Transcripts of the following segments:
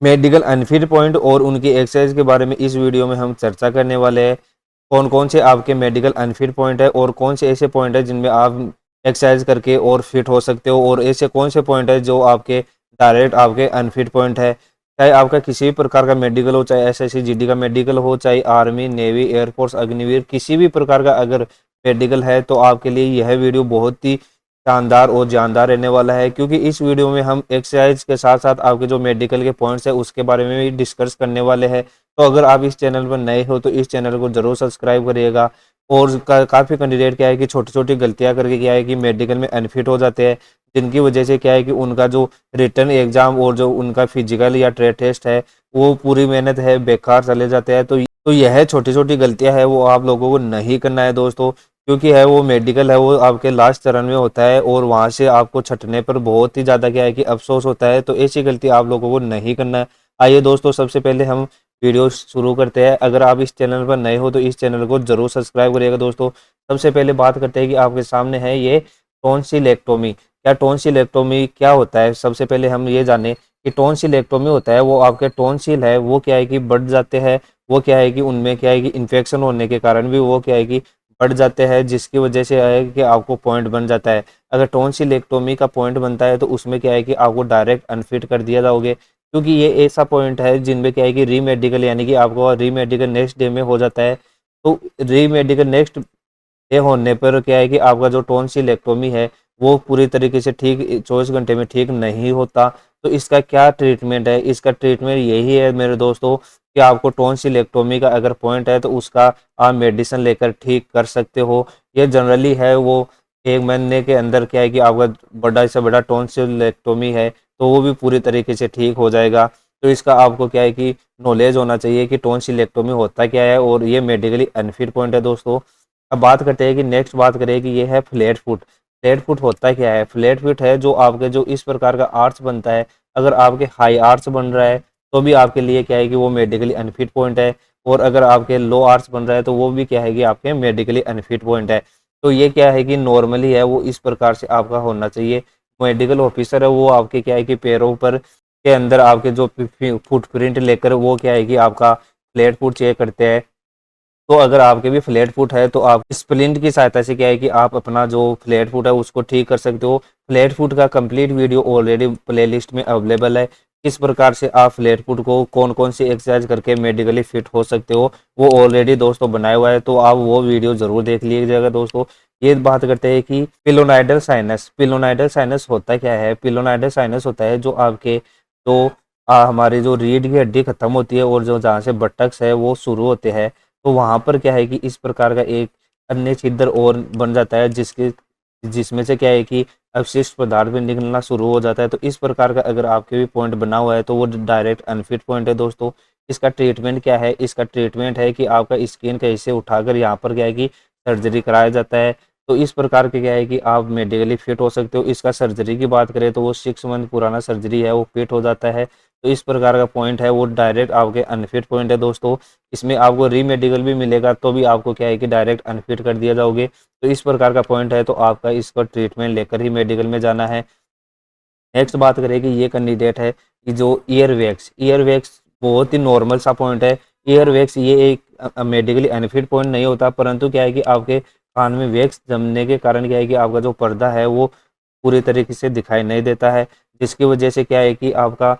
Medical unfit point और उनकी exercise के बारे में इस वीडियो में हम चर्चा करने वाले हैं। कौन कौन से आपके मेडिकल अनफिट पॉइंट है और कौन से ऐसे पॉइंट है जिनमें आप एक्सरसाइज करके और फिट हो सकते हो, और ऐसे कौन से पॉइंट है जो आपके डायरेक्ट आपके अनफिट पॉइंट है। चाहे आपका किसी भी प्रकार का मेडिकल हो, चाहे एसएससी जीडी का मेडिकल हो, चाहे आर्मी नेवी एयरफोर्स अग्निवीर किसी भी प्रकार का अगर मेडिकल है, तो आपके लिए यह वीडियो बहुत ही शानदार और जानदार रहने वाला है, क्योंकि इस वीडियो में हम एक्सरसाइज के साथ साथ आपके जो मेडिकल के पॉइंट्स है उसके बारे में भी डिस्कस करने वाले हैं। तो अगर आप इस चैनल पर नए हो तो इस चैनल को जरूर सब्सक्राइब करिएगा। और काफ़ी कैंडिडेट क्या है कि छोटी छोटी गलतियां करके क्या है कि मेडिकल में अनफिट हो जाते हैं, जिनकी वजह से क्या है कि उनका जो रिटर्न एग्जाम और जो उनका फिजिकल या ट्रेड टेस्ट है वो पूरी मेहनत है बेकार चले जाते हैं। तो यह छोटी छोटी गलतियां है वो आप लोगों को नहीं करना है दोस्तों, क्योंकि है वो मेडिकल है वो आपके लास्ट चरण में होता है और वहाँ से आपको छटने पर बहुत ही ज़्यादा क्या है कि अफसोस होता है। तो ऐसी गलती आप लोगों को नहीं करना है। आइए दोस्तों, सबसे पहले हम वीडियो शुरू करते हैं। अगर आप इस चैनल पर नए हो तो इस चैनल को जरूर सब्सक्राइब करिएगा दोस्तों। सबसे पहले बात करते हैं कि आपके सामने है ये टॉन्सिलेक्टोमी। क्या टॉन्सिलेक्टोमी क्या होता है, सबसे पहले हम ये जाने कि टॉन्सिलेक्टोमी होता है वो आपके टॉन्सिल है वो क्या है कि बढ़ जाते हैं। वो क्या है कि उनमें क्या है कि इन्फेक्शन होने के कारण भी वो क्या है कि बढ़ जाते हैं, जिसकी वजह से है कि आपको पॉइंट बन जाता है। अगर टॉन्सिलेक्टोमी का पॉइंट बनता है तो उसमें क्या है कि आपको डायरेक्ट अनफिट कर दिया जाओगे, क्योंकि ये ऐसा पॉइंट है जिनमें क्या है कि रीमेडिकल यानी कि आपको रीमेडिकल नेक्स्ट डे में हो जाता है। तो रीमेडिकल नेक्स्ट डे होने पर क्या है कि आपका जो टॉन्सिलेक्टोमी है वो पूरी तरीके से ठीक 24 घंटे में ठीक नहीं होता। तो इसका क्या ट्रीटमेंट है, इसका ट्रीटमेंट यही है मेरे दोस्तों कि आपको टॉन्सिलेक्टोमी का अगर पॉइंट है तो उसका आप मेडिसिन लेकर ठीक कर सकते हो। ये जनरली है वो 1 महीने के अंदर क्या है कि आपका बड़ा से बड़ा टॉन्सिलेक्टोमी है तो वो भी पूरी तरीके से ठीक हो जाएगा। तो इसका आपको क्या है कि नॉलेज होना चाहिए कि टॉन्सिलेक्टोमी होता क्या है और ये मेडिकली अनफिट पॉइंट है दोस्तों। अब बात करते हैं कि नेक्स्ट बात करें कि ये है फ्लैट फुट। फ्लैट फुट होता क्या है, फ्लैट फुट है जो आपके जो इस प्रकार का आर्च बनता है। अगर आपके हाई आर्च बन रहा है तो भी आपके लिए क्या है कि वो मेडिकली अनफिट पॉइंट है, और अगर आपके लो आर्च बन रहा है तो वो भी क्या है कि आपके मेडिकली अनफिट पॉइंट है। तो ये क्या है कि नॉर्मली है वो इस प्रकार से आपका होना चाहिए। मेडिकल ऑफिसर है वो आपके क्या है कि पैरों पर के अंदर आपके जो फुटप्रिंट लेकर वो क्या है कि आपका फ्लैट फुट चेक करते हैं। तो अगर आपके भी फ्लैट फुट है तो आप स्प्लिंट की सहायता से क्या है कि आप अपना जो फ्लैट फुट है उसको ठीक कर सकते हो। फ्लैट फुट का कंप्लीट वीडियो ऑलरेडी प्लेलिस्ट में अवेलेबल है। किस प्रकार से आप फ्लैट फुट को कौन कौन सी एक्सरसाइज करके मेडिकली फिट हो सकते हो वो ऑलरेडी दोस्तों बनाया हुआ है, तो आप वो वीडियो जरूर देख लीजिएगा दोस्तों। ये बात करते हैं कि पिलोनाइडल साइनस। पिलोनाइडल साइनस होता क्या है, पिलोनाइडल साइनस होता है जो आपके जो हमारी जो रीढ़ की हड्डी खत्म होती है और जो जहाँ से बटक्स है वो शुरू होते हैं, तो वहाँ पर क्या है कि इस प्रकार का एक अन्य छिद्र और बन जाता है जिसमें से क्या है कि अवशिष्ट पदार्थ भी निकलना शुरू हो जाता है। तो इस प्रकार का अगर आपके भी पॉइंट बना हुआ है तो वो डायरेक्ट अनफिट पॉइंट है दोस्तों। इसका ट्रीटमेंट क्या है, इसका ट्रीटमेंट है कि आपका स्किन का हिस्से उठाकर यहाँ पर क्या है कि सर्जरी कराया जाता है। तो इस प्रकार के क्या है कि आप मेडिकली फिट हो सकते हो। इसका सर्जरी की बात करें तो वो 6 मंथ पुराना सर्जरी है वो फिट हो जाता है। तो इस प्रकार का पॉइंट है वो डायरेक्ट आपके अनफिट पॉइंट है दोस्तों। इसमें आपको रीमेडिकल भी मिलेगा तो भी आपको क्या है कि डायरेक्ट अनफिट कर दिया जाओगे। तो इस प्रकार का पॉइंट है तो आपका इसका ट्रीटमेंट लेकर ही मेडिकल में जाना है। नेक्स्ट बात करें कि ये कैंडिडेट है कि जो ईयर वैक्स, ईयर वैक्स बहुत ही नॉर्मल सा पॉइंट है। ईयर वैक्स ये एक मेडिकली अनफिट पॉइंट नहीं होता, परंतु क्या है कि आपके कान में वैक्स जमने के कारण क्या है कि आपका जो पर्दा है वो पूरी तरीके से दिखाई नहीं देता है, जिसकी वजह से क्या है कि आपका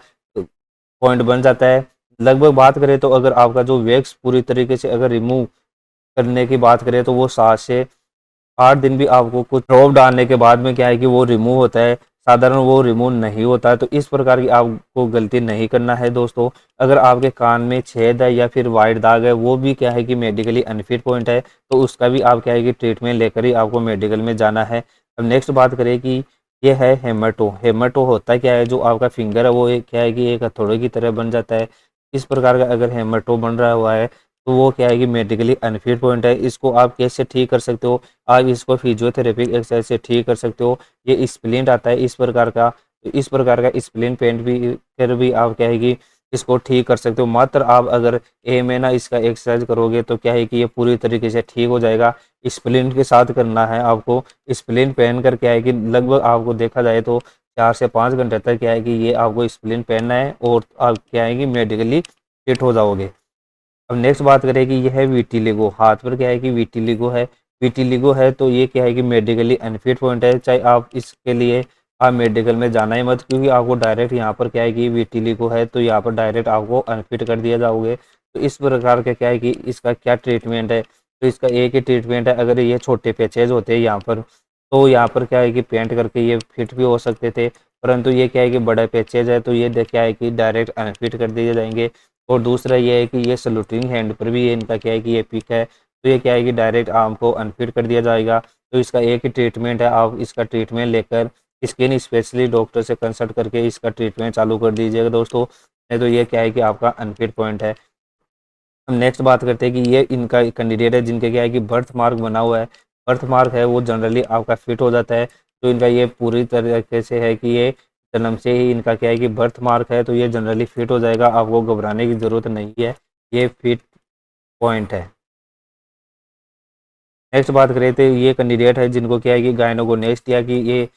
पॉइंट बन जाता है। लगभग बात करें तो अगर आपका जो वैक्स पूरी तरीके से अगर रिमूव करने की बात करें तो वो 7 से 8 दिन भी आपको कुछ ड्रॉप डालने के बाद में क्या है कि वो रिमूव होता है, साधारण वो रिमूव नहीं होता है। तो इस प्रकार की आपको गलती नहीं करना है दोस्तों। अगर आपके कान में छेद है या फिर वाइट दाग है वो भी क्या है कि मेडिकली अनफिट पॉइंट है, तो उसका भी आप क्या है कि ट्रीटमेंट लेकर ही आपको मेडिकल में जाना है। अब नेक्स्ट बात करें कि ये है हेमाटो। हेमाटो होता क्या है, जो आपका फिंगर है वो क्या है कि एक हथौड़े की तरह बन जाता है। इस प्रकार का अगर हेमाटो बन रहा हुआ है तो वो क्या है कि मेडिकली अनफिट पॉइंट है। इसको आप कैसे ठीक कर सकते हो, आप इसको फिजियोथेरेपी एक्सरसाइज से ठीक कर सकते हो। ये स्प्लिंट आता है इस प्रकार का, तो इस प्रकार का स्प्लिंट पेंट भी कर भी आप क्या है कि इसको ठीक कर सकते हो। मात्र आप अगर 1 महीना इसका एक्सरसाइज करोगे तो क्या है कि ये पूरी तरीके से ठीक हो जाएगा। स्प्लिंट के साथ करना है आपको। स्प्लिंट पहन कर क्या है कि लगभग आपको देखा जाए तो 4 से 5 घंटे तक क्या है कि ये आपको स्प्लिन पहनना है और आप क्या है कि मेडिकली फिट हो जाओगे। अब नेक्स्ट बात करें कि यह है वीटिलिगो, हाथ पर क्या है कि वीटिलिगो है। वीटिलिगो है तो ये क्या है कि मेडिकली अनफिट पॉइंट है, चाहे आप इसके लिए आप मेडिकल में जाना ही मत, क्योंकि आपको डायरेक्ट यहाँ पर क्या है कि वीटिलिगो है तो यहाँ पर डायरेक्ट आपको अनफिट कर दिया जाओगे। तो इस प्रकार का क्या है कि इसका क्या ट्रीटमेंट है, तो इसका एक ही ट्रीटमेंट है। अगर ये छोटे पैचेज होते हैं यहाँ पर, तो यहाँ पर क्या है कि पेंट करके ये फिट भी हो सकते थे, परंतु ये क्या है कि बड़ा पैचेज है तो ये क्या है कि डायरेक्ट अनफिट कर दिए जाएंगे। और दूसरा ये है कि ये सलूटिंग हैंड पर भी ये इनका क्या है कि ये पिक है, तो ये क्या है कि डायरेक्ट आर्म को अनफिट कर दिया जाएगा। तो इसका एक ही ट्रीटमेंट है, आप इसका ट्रीटमेंट लेकर स्किन स्पेशलिस्ट डॉक्टर से कंसल्ट करके इसका ट्रीटमेंट चालू कर दीजिएगा दोस्तों, नहीं तो ये क्या है कि आपका अनफिट पॉइंट है। हम नेक्स्ट बात करते हैं कि ये इनका कैंडिडेट है जिनके क्या है कि बर्थ मार्क बना हुआ है, बर्थ मार्क है वो जनरली आपका फिट हो जाता है। तो इनका ये पूरी तरीके से है कि ये जन्म से ही इनका क्या है कि बर्थ मार्क है, तो ये जनरली फिट हो जाएगा, आपको घबराने की ज़रूरत नहीं है, ये फिट पॉइंट है। नेक्स्ट बात करें तो ये कैंडिडेट है जिनको क्या है कि गायनोगोनेस्टिया की ये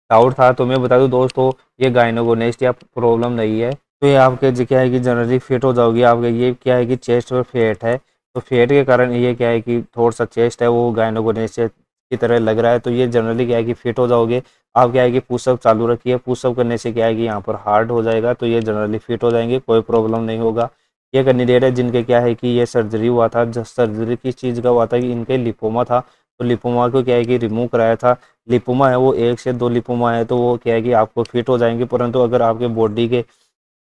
डाउट था, तो मैं बता दूं दोस्तों ये गायनोगोनेस्टिया प्रॉब्लम नहीं है। तो ये आपके क्या है कि जनरली फिट हो जाओगी। आपके ये क्या है कि चेस्ट पर फैट है, तो फैट के कारण ये क्या है कि थोड़ा सा चेस्ट है वो गायनोगोनेस्टिया की तरह लग रहा है, तो ये जनरली क्या है कि फिट हो जाओगे। आप क्या है कि पुशअप चालू रखिए, पुशअप करने से क्या है कि यहाँ पर हार्ड हो जाएगा, तो ये जनरली फिट हो जाएंगे, कोई प्रॉब्लम नहीं होगा। ये कैंडिडेट है जिनके क्या है कि ये सर्जरी हुआ था, सर्जरी किस चीज़ का हुआ था कि इनके लिपोमा था, तो लिपोमा को क्या है कि रिमूव कराया था। लिपोमा है वो 1 से 2 लिपोमा है तो वो क्या है कि आपको फिट हो जाएंगे, परंतु अगर आपके बॉडी के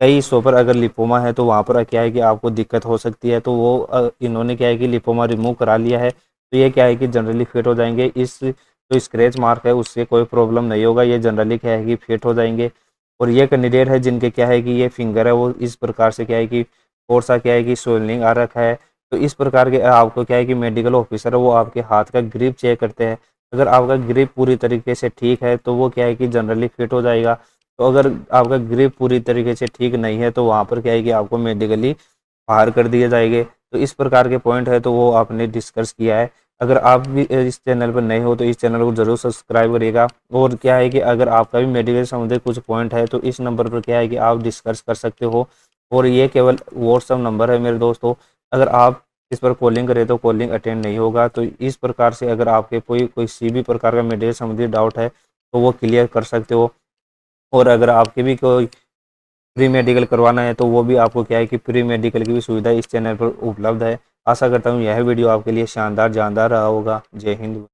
कई हिस्सों पर अगर लिपोमा है तो वहाँ पर क्या है कि आपको दिक्कत हो सकती है, तो वो इन्होंने क्या है कि लिपोमा रिमूव करा लिया है, तो ये क्या है कि जनरली फिट हो जाएंगे। इस जो स्क्रैच मार्क है उससे कोई प्रॉब्लम नहीं होगा, ये जनरली क्या है कि फिट हो जाएंगे। और ये कैंडिडेट है जिनके क्या है कि ये फिंगर है वो इस प्रकार से क्या है कि और सा क्या है कि स्वेलिंग आ रखा है, तो इस प्रकार के आपको क्या है कि मेडिकल ऑफिसर है वो आपके हाथ का ग्रिप चेक करते हैं। अगर आपका ग्रिप पूरी तरीके से ठीक है तो वो क्या है कि जनरली फिट हो जाएगा। तो अगर आपका ग्रिप पूरी तरीके से ठीक नहीं है तो वहाँ पर क्या है कि आपको मेडिकली बाहर कर दिए जाएंगे। तो इस प्रकार के पॉइंट है तो वो आपने डिस्कस किया है। अगर आप भी इस चैनल पर नए हो तो इस चैनल को जरूर सब्सक्राइब करिएगा। और क्या है कि अगर आपका भी मेडिकल से संबंधित कुछ पॉइंट है तो इस नंबर पर क्या है कि आप डिस्कस कर सकते हो, और ये केवल व्हाट्सअप नंबर है मेरे दोस्तों। अगर आप इस पर कॉलिंग करें तो कॉलिंग अटेंड नहीं होगा। तो इस प्रकार से अगर आपके कोई किसी भी प्रकार का मेडिकल संबंधित डाउट है तो वो क्लियर कर सकते हो। और अगर आपके भी कोई प्री मेडिकल करवाना है तो वो भी आपको क्या है कि प्री मेडिकल की भी सुविधा इस चैनल पर उपलब्ध है। आशा करता हूँ यह वीडियो आपके लिए शानदार जानदार रहा होगा। जय हिंद।